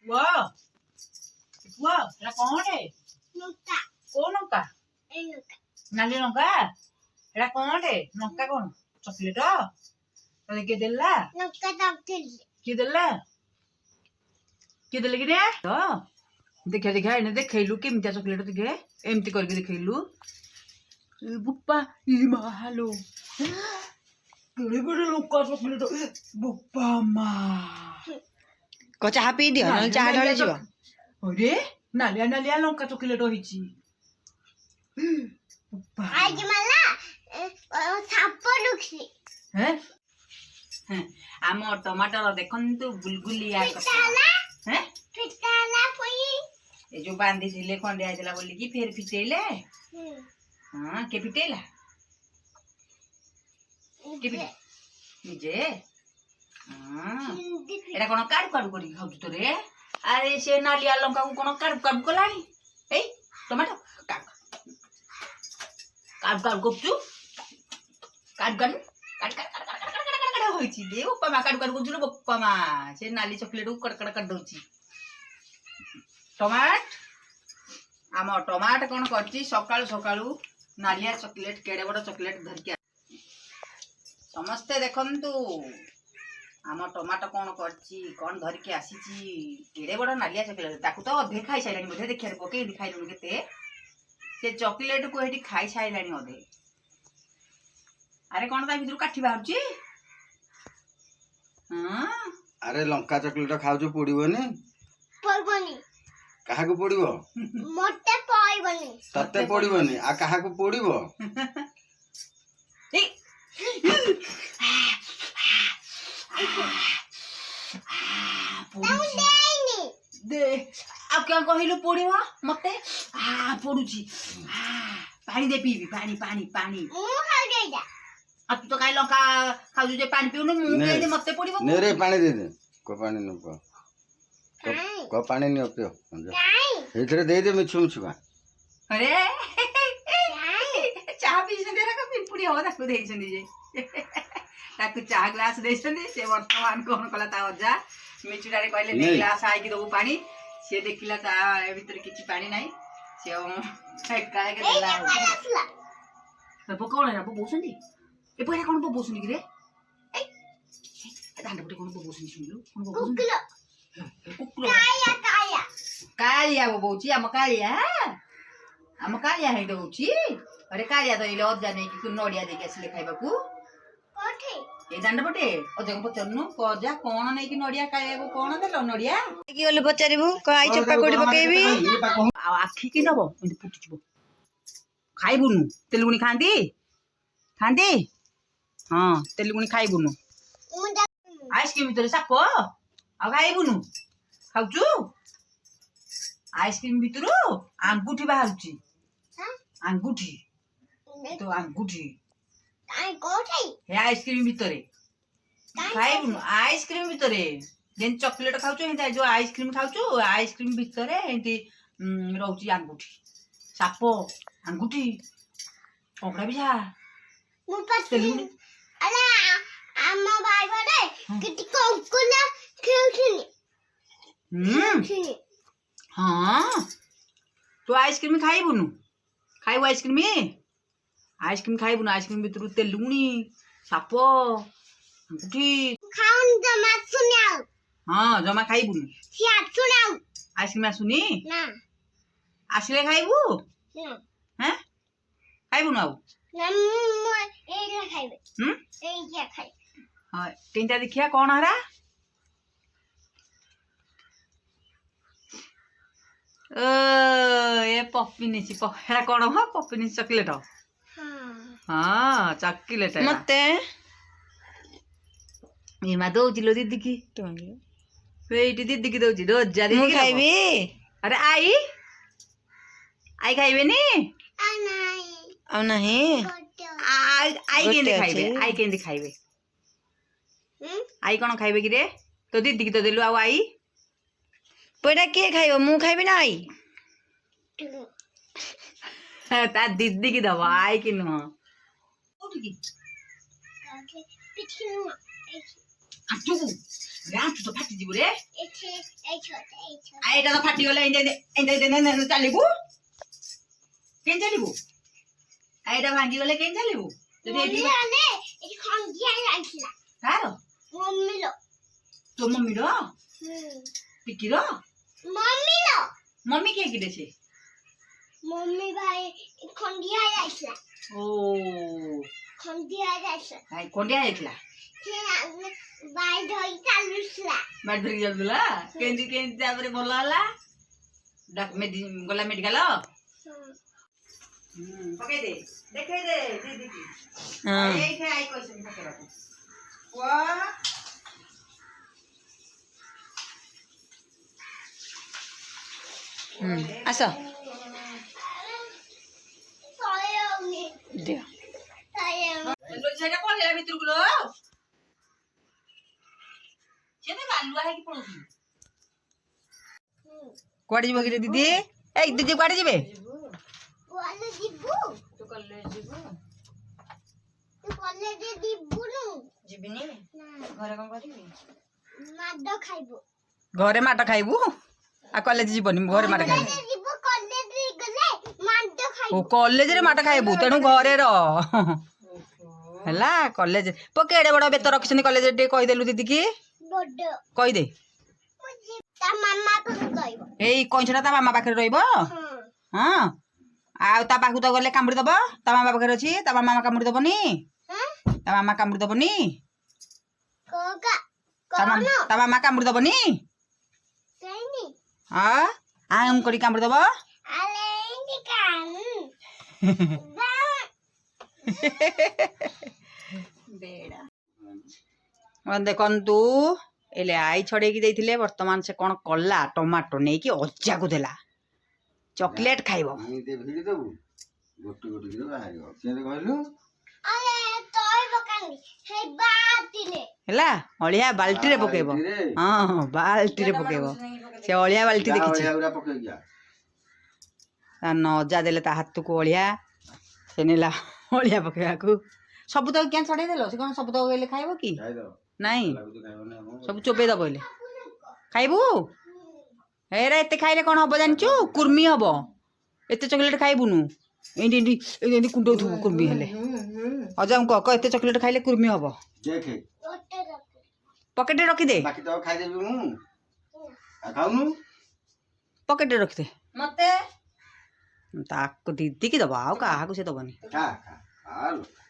ପୁଅ ପୁଅ ଏଟା କଣଟେ? କୋଉ ଲଙ୍କା? ନାଲି ଲଙ୍କା? ଏଟା କଣଟେ? ଲଙ୍କା କଣ? ଚକଲେଟ? ତତେ କିଏ ଦେଲା? କିଏ ଦେଲା? କିଏ ଦେଲେ କି ରେ? ଦେଖିଆ ଦେଖିଆ ଏନେ ଦେଖେଇଲୁ କେମିତିଆ ଚକଲେଟ ଦେଖେ ଏମିତି କରିକି ଦେଖେଇଲୁ। ବୁପା ଇ ମାଲୋ କେଡେ ବଡ ଲଙ୍କା ଚକଲେଟ ବୁପା ମା ଚାହା ପିଇ ଦିଅ ନହେଲେ ଚାହା ଢଳିଯିବ। ଅରେ ନାଲିଆ ନାଲିଆ ଲଙ୍କା ଚକଲେଟ ହେଇଛି। ଆମ ଟମାଟର ଦେଖନ୍ତୁ ବୁଲବୁଲିଆ ଏ ଯୋଉ ବାନ୍ଧିଥିଲେ ଖଣ୍ଡିଆ ହେଇଥିଲା ବୋଲିକି ଫେର ଫିଟେଇଲେ। ହଁ କିଏ ଫିଟେଇଲା? ନିଜେ ଏଟା କଣ କାଡୁ କାଡୁ କରିକି ଖାଉଛୁ ତୋରେ? ଆରେ ସେ ନାଲିଆ ଲଙ୍କା କୁ କଣ କାଡୁ କାଡୁ କଲାଣି? ଏଇ ଟମାଟୋ କାଡୁ କାଡୁ କରୁଛୁ କାଡୁ କାଡୁ ହଉଛି ଦେ ବୋପା ମା କାଡୁ କାଡୁ କରୁଛୁ ବୋପା ମା ସେ ନାଲି ଚକଲେଟ କୁ କଡ କଡ କରିଦଉଛି। ଟମାଟ ଆମ ଟମାଟ କଣ କରିଛି ସକାଳୁ ସକାଳୁ ନାଲିଆ ଚକଲେଟ କେଡେ ବଡ ଚକଲେଟ ଧରିକି ସମସ୍ତେ ଦେଖନ୍ତୁ ଆମ ଟମାଟୋ କଣ କରିଛି କଣ ଧରିକି ଆସିଛି କେଡେ ବଡ ନାଲିଆ ଚକଲେଟ। ତାକୁ ତ ଅଧେ ଖାଇସାରିଲାଣି ବୋଧେ। ଦେଖିବାରେ ପକେଇକି ଖାଇଲୁଣି କେତେ ସେ ଚକଲେଟ କୁ ଏଠି ଖାଇସାରିଲାଣି ଅଧେ। ଆରେ କଣ ତା ଭିତରୁ କାଠି ବାହାରୁଛି? ଆରେ ଲଙ୍କା ଚକଲେଟ ଖାଉଛୁ ପୋଡିବନି? କାହାକୁ ପୋଡିବ? ତତେ ପୋଡିବନି ଆଉ କାହାକୁ ପୋଡିବ? ଆଉ क्या କହିଲୁ ପୋଡିବ ମତେ? ପୋଡୁଛି ପାଣି ଦେ ପିଇବି ପାଣି ପାଣି ପାଣି। ଆଉ ତୁ ତ କାଇଁ ଲଙ୍କା ଖାଉଛୁ ଯେ ପାଣି ପିଉନୁ? ମୁଁ କେମିତି ମତେ ପୋଡିବ? ନେ ପାଣି ଦେଇଦେ କ ପାଣି ନ କ ପାଣି ନିଅ ପିଅ ସେଇଥିରେ ଦେଇଦେ ମିଛୁ ମିଛୁ କା। ଆରେ ଚାହା ପିଇଛନ୍ତି ପିମ୍ପୁଡି ହବ ତାକୁ ଦେଇଛନ୍ତି ଯେ ତାକୁ ଚାହା ଗ୍ଲାସ ଦେଇଛନ୍ତି। ସେ ବର୍ତ୍ତମାନ କଣ କଲା ତା ଅଜା ମିଛୁଟାରେ କହିଲେ ନେ ଗ୍ଲାସ ଆଇକି ଦବୁ ପାଣି। ସିଏ ଦେଖିଲା ତା ଭିତରେ କିଛି ପାଣି ନାହିଁ। ସେ ଏକା ଏକା ଦେଲା। କଣ ହେଲା ବୋବଉଛନ୍ତି? ଏ ପଇସା କଣ ବୋବଉଛନ୍ତି କିରେ? ଦାଣ୍ଡ ପଟେ କଣ ବୋବଉଛନ୍ତି ଶୁଣିଲୁ? କାଳିଆ ବୋବଉଛି। ଆମ କାଳିଆ ହେଇଟା ହଉଛି। ଆରେ କାଳିଆ ତ ଏଇଲେ ଅଜା ନେଇକି ନଡିଆ ଦେଇକି ଆସିଲେ ଖାଇବାକୁ। ଏଇ ଦାଣ୍ଡ ପଟେ ଅଜାକୁ ପଚାରୁନୁ ଅଜା କଣ ନେଇକି ନଡିଆ କାଳିଆକୁ କଣ ଦେଲ ନଡିଆ? ଗଲେ ପଚାରିବୁ ଆଇ ଚପା କୋଉଠି ପକେଇବି? ଆଉ ଆଖି କି ନବ ଏମିତି ଫୁଟିଯିବ। ଖାଇବୁନୁ ତେଲୁଗୁଣି ଖାଆନ୍ତି? ହଁ ତେଲୁଗୁଣି ଖାଇବୁନୁ। ଆଇସ୍କ୍ରିମ ଭିତରେ ସାପ ଆଉ ଖାଇବୁନୁ। ଖାଉଛୁ ଆଇସ୍କ୍ରିମ ଭିତରୁ ଆଙ୍ଗୁଠି ବାହାରୁଛି। ଆଙ୍ଗୁଠି ତ ଆଙ୍ଗୁଠି ଆଇସ୍କ୍ରିମ ଭିତରେ ଖାଇବୁନୁ। ଆଇସ୍କ୍ରିମ ଭିତରେ ଯେମିତି ଚକୋଲେଟ ଖାଉଛୁ ଏମିତି ଯୋଉ ଆଇସ୍କ୍ରିମ ଖାଉଛୁ ଆଇସ୍କ୍ରିମ ଭିତରେ ଏମିତି ରହୁଛି ଆଙ୍ଗୁଠି। ସାପ ଆଙ୍ଗୁଠି କଙ୍କଡା ବିଛା ତେଲୁଗୁଣି। ହଁ ତୁ ଆଇସ୍କ୍ରିମ ଖାଇବୁନୁ? ଖାଇବୁ ଆଇସ୍କ୍ରିମ? ଆଇସ୍କ୍ରିମ ଖାଇବୁନୁ। ଆଇସ୍କ୍ରିମ ଭିତରୁ ତେଲୁଗୁଣି ସାପ ଆଙ୍ଗୁଠି। ହଁ ଜମା ଖାଇବୁନୁ। ଆଇସ୍କ୍ରିମ ଆସୁନି? ଆସିଲେ ଖାଇବୁ? ଖାଇବୁନୁ ଆଉ? ହଁ ତିନିଟା ଦେଖିଆ କଣ ହେରା? ଏ ପପିନିସି ହେରା କଣ ହ? ପପିନିସି ଚକଲେଟ? ହଁ ଚକଲେଟ ମତେ ଏମା ଦଉଛି ଲୋ ଦିଦି କି। ଏଇଠି ଦିଦି କି ଦଉଛି। ରୋଜା ଦିଦି ମୁଁ ଖାଇବି? ଆରେ ଆଇ ଖାଇବେନି? ଆଉ ନାହିଁ ଆଇ କେମିତି ଖାଇବେ? ଆଇ କେମିତି ଖାଇବେ? ଆଇ କଣ ଖାଇବେ କିରେ? ତୋ ଦିଦି କି ତ ଦେଲୁ। ଆଉ ଆଇ ପଇଡା କିଏ ଖାଇବ? ମୁଁ ଖାଇବି ନା ଆଇ? ତା ଦିଦି କି ଦବ ଆଇ କି ନୁହଁ। ଆଣ୍ଠୁ ତ ଫାଟିଯିବୁ ରେ ଏଇଟା ତ ଫାଟିଗଲେ ଚାଲିବୁ କେମିତି ଚାଲିବୁ ଏଇଟା ଭାଙ୍ଗିଗଲେ କେମିତି ଚାଲିବୁ କାହାର ତୋ ମମ୍ମିର ଟିକିର ମମ୍ମି କିଏ କିରେ ସେ मम्मी भाई खंडिया जाइछला ଓ खंडिया जाइछला ଭାଇ ଖଣ୍ଡିଆ ହେଇଥିଲା बाई धोई चालुछला ବାଟ ଧରିକି ଯାଉଥିଲା କେମିତି କେମିତି ତାପରେ ଭଲ ହେଲା ଗଲା ମେଡିକାଲ ପକେଇ ଦେ ଦେଖେଇ ଦେ ଦିଦି ଏଇଠି ଆଇ କହିଛନ୍ତି ପକେଇବାକୁ ପୁଅ ଆସ ଦିଅ ସେଇଟା ପଳେଇଲା ଭିତରକୁ ଲୋ ସେ ତ ଗାଲୁଆ ହେଇକି ପଳଉଛନ୍ତି କୁଆଡେ ଯିବ କିରେ ଦିଦି ଏଇ ଦିଦି କୁଆଡେ ଯିବେ वाले दिबू ତୁ କଲେଜ ଯିବୁ तू कॉलेज दिबुनु ଯିବିନି ना ଘରେ କଣ କରିବି माड खाइबू ଘରେ ମାଟ ଖାଇବୁ ଆଉ କଲେଜ ଯିବନି ଘରେ ମାଟ ଖାଇବୁ दिबू कॉलेज गले माड ଓ खाइबू କଲେଜରେ ମାଟ ଖାଇବୁ ତେଣୁ ଘରେ ରହ ହେଲା କଲେଜ ପକେ ଏଡେ ବଡ ବେତ ରଖିଛନ୍ତି କଲେଜରେ ଟିକେ କହିଦେଲୁ ଦିଦି କି बड କହିଦେ मुझे ता मामा को कहबो ଏଇ କଇଁଛଟା ତା ମାମା ପାଖରେ ରହିବ हां ହଁ ଆଉ ତା ପାଖକୁ ତ ଗଲେ କାମୁଡି ଦବ ତା ମାମା ପାଖରେ ଅଛି ତା ମାମା କାମୁଡି ଦବନି हां ତା ମାମା କାମୁଡି ଦବନି कोका ତା ମାମା କାମୁଡି ଦବନି कहनी ହଁ ଆଁ କରି କାମୁଡି ଦବ अरे इनके कान ଦେଖନ୍ତୁ ଏଲେ ଆଇ ଛଡେଇକି ଦେଇଥିଲେ ବର୍ତ୍ତମାନ ସେ କଣ କଲା ଟମାଟୋ ନେଇକି ଅଜାକୁ ଦେଲା ଚକଲେଟ ଖାଇବ ଏମିତି ଭିଡ଼ି ଦେବୁ ଗୋଟି ଗୋଟି କରି ବାହାରିବ କେମିତି କହିଲୁ अरे तोय बकानी हे बातिले ହେଲା ଅଳିଆ ବାଲ୍ଟିରେ ପକେଇବ ହଁ ବାଲ୍ଟିରେ ପକେଇବ ସେ ଅଳିଆ ବାଲ୍ଟି ଦେଖିଛି ଅଳିଆ ପକେଇକି ଆ ତା ଅଜା ଦେଲେ ତା ହାତକୁ ଅଳିଆ ସେ ନେଲା ଅଳିଆ ପକେଇବାକୁ ସବୁ ତ କିଆଁ ଛଡେଇ ଦେଲ ସେ କଣ ସବୁ ତ ହେଲେ ଖାଇବ କି ଖାଇଦବ ନାଇଁ ଲାଗୁଛି ଖାଇବନି ଆଉ ସବୁ ଚୋବେଇ ଦବ ହେଲେ ଖାଇବୁ ଏରା ଏତେ ଖାଇଲେ କଣ ହବ ଜାଣିଛୁ କୁର୍ମି ହବ ଏତେ ଚକୋଲେଟ ଖାଇବୁନୁ ଏମିତି ଏମିତି ଏମିତି କୁଣ୍ଡଉଥିବୁ କୁର୍ମି ହେଲେ ଅଜାଙ୍କୁ କହ ଏତେ ଚକୋଲେଟ ଖାଇଲେ କୁର୍ମି ହବ ଦେଖେ ओटे रख ପକେଟରେ ରଖିଦେ ବାକି ତ ଖାଇଦେବି ମୁଁ ଆଉ ଖାଉନୁ ପକେଟରେ ରଖିଦେ ମତେ ତାକୁ ଦିଦିକି ଦବ ଆଉ କାହାକୁ ସେ ଦବନି ଖା ଖା